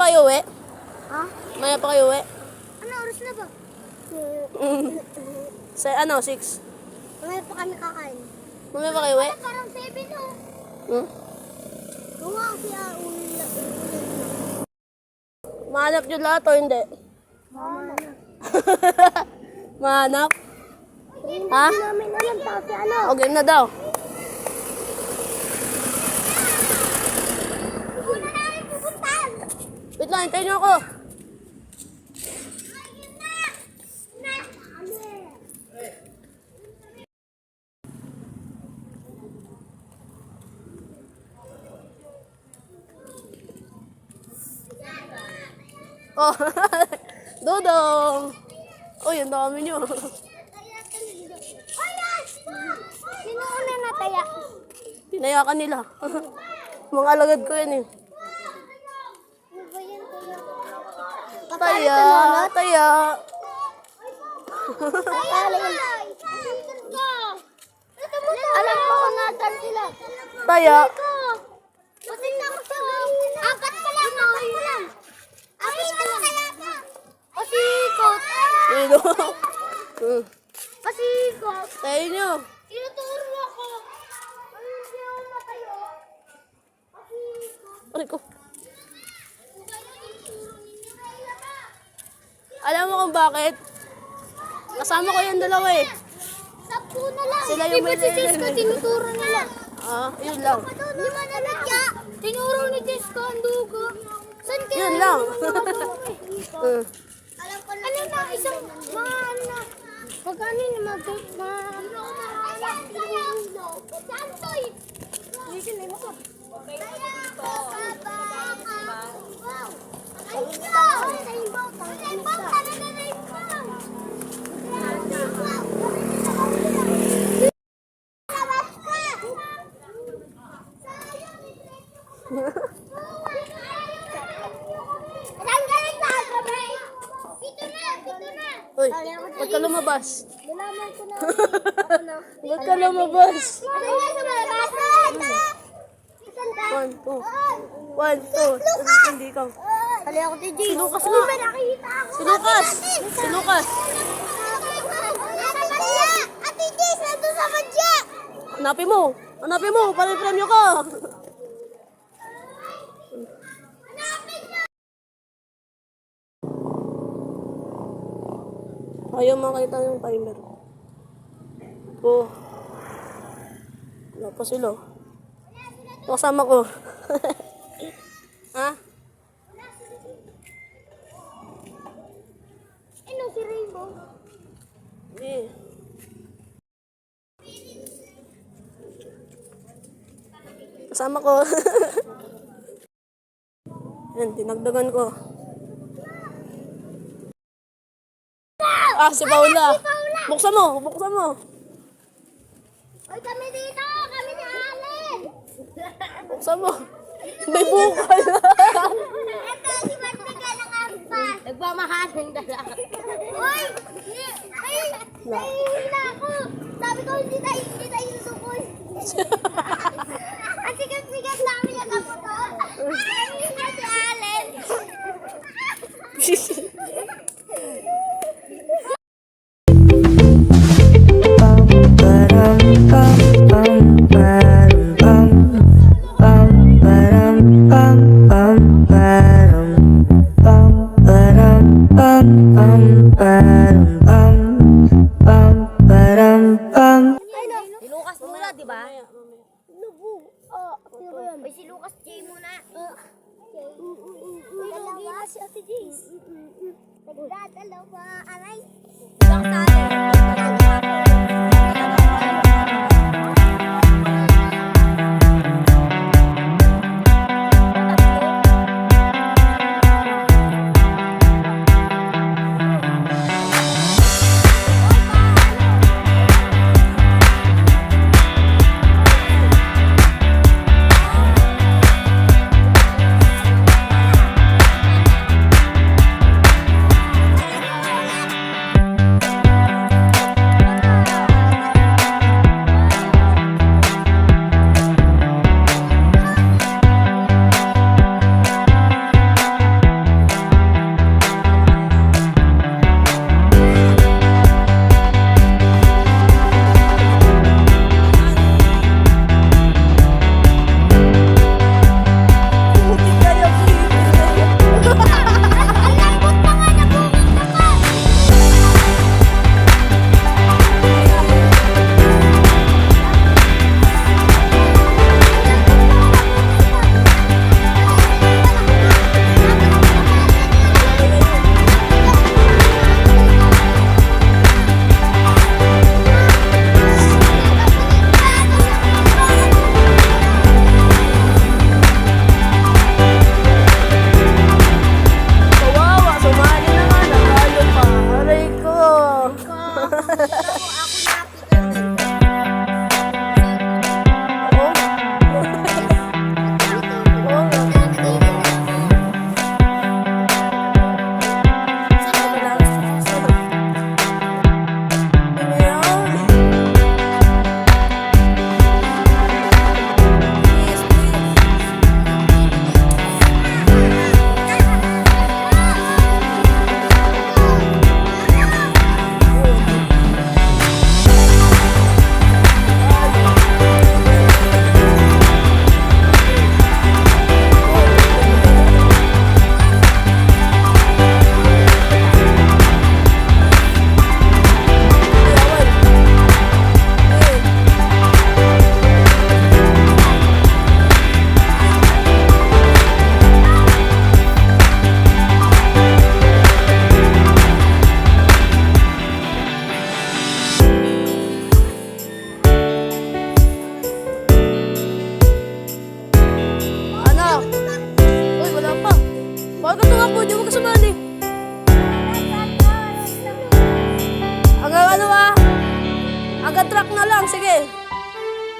kayo uwi? Ha? Maya pa kayo uwi? Ano oras na ba? Sa ano, 6? Mamaya pa kami kakain. Maya pa kayo uwi? Parang 7 oh. Hmm? Oo nga kasi ulit na. Mahanap nyo lahat o hindi? Mama na. Mahanap? Ha? Hindi namin alam kasi ano. O, game na daw. Una namin pupuntahan. Wait lang, hintayin nyo ako. Oh, Dodong! Oh, yung dami nyo. Sino una nataya? Tinayakan nila. Mga alagad ko yan eh. Ano ba yan? Taya, taya. Alam ko kung nasan sila. Taya. Pasig na ako sa angkat pa lang, angkat pa lang. Akin na lang. Pasikot. Sino? Pasikot. Tayo nyo. Tinuturo ako. Hindi ako matayo. Pasikot. Aray ko. Alam mo kung bakit? Kasama ko yung dalawa eh. Sampu na lang. Sila yung may si Cisco, tinuturo nila. Ah, yun lang. Hindi man naladya. Tinuro ni Cisco ang dugo. Saan kaya? Yun lang. Alam ko ano na, isang mga ano na. Magkano yung Santoy! Hindi sila mo ko. Uy, ba't ka lumabas? Nalaman ko na. Ba't ka lumabas? Ano nga sa malabasan? 1, 2. 1, 2. Hindi ikaw. Hali ako si Si Lucas nga. Nakikita ako. Si Lucas. Si Lucas. Ate Jess, nandun sa badya. Hanapin mo. Hanapin mo. Para may premyo ka. Ayaw makita yung timer. Oh. Wala pa sila. Kasama ko. Ha? Ano si Rainbow? Eh. Kasama ko. Yan, dinagdagan ko. Ah, si Paula. Buksan mo, buksan mo. Hoy, kami dito! Kami ni Allen! Buksan mo. May bukal. Ito, si Martika ng ampas. Nagmamahalan dalaga. Hoy! Nahihila ako! Sabi ko, hindi tayo susukol. Ang sikat-sikat namin ang kaputol. Nahihila si Allen. Si Lucas muna, di ba? Sino ba yan? Ay, si Lucas J muna. Dalawa si Ate Jace. Dalawa. Aray. Lang sa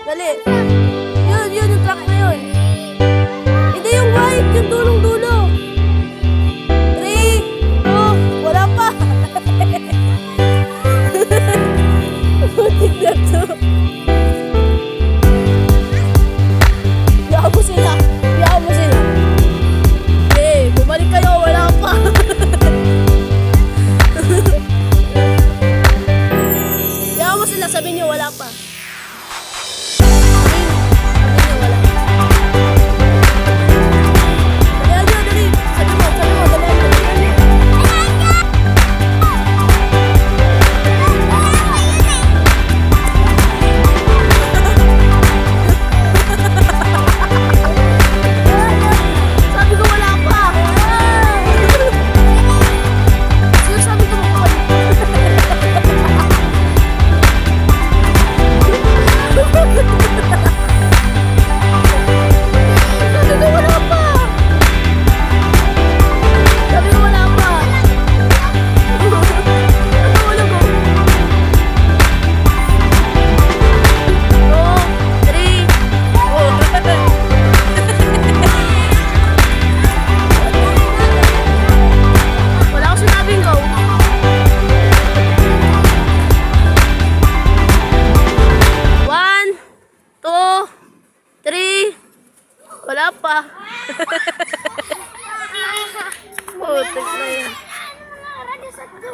Dali. Yun, yung truck na yun. Hindi yung white, yung dulong-dulo. 3, 2, wala pa. Butik na to. Biyaan mo sila. Biyaan mo sila. Eh, bumalik kayo, wala pa. Biyaan mo sila, sabihin niyo wala pa. Sabi ko wala pa. Sabi ko wala pa. Sabi ko wala pa. Natawala ko. 2, 3, wala ko sinabing go. One, 2, 3, wala pa. Putik na yan.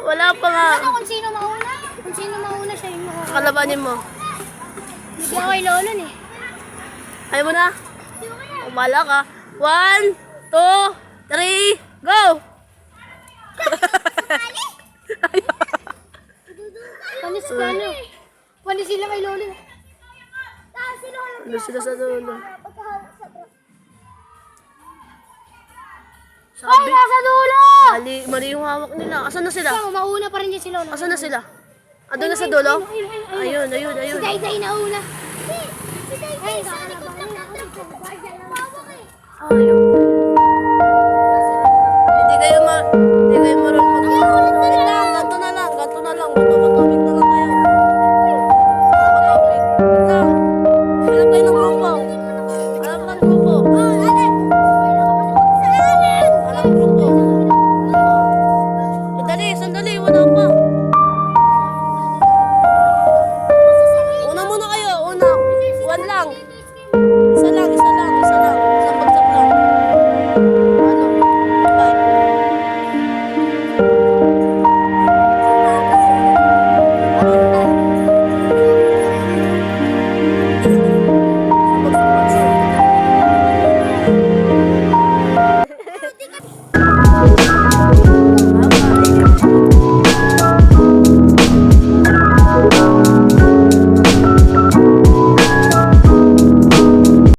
Wala pa nga. Kung sino mauna? Kung sino mauna siya yung makakalaban. Kalabanin mo. Hindi ako kay Lolo eh. Ayaw mo na? Umala ka. 1, 2, 3, go! Panis ka ano? Panis sila kay Lolo. Ano sila sa dulo? Ay, Sabi, nasa dulo! mali yung hawak nila. Asan na sila? Saan, mauna pa rin dyan si Lolo. Asan na sila? Andun na sa dulo? Ayun. Ayun. Si Day nauna. Si Day, Ay, sa likod ng truck. Ay, Ayun.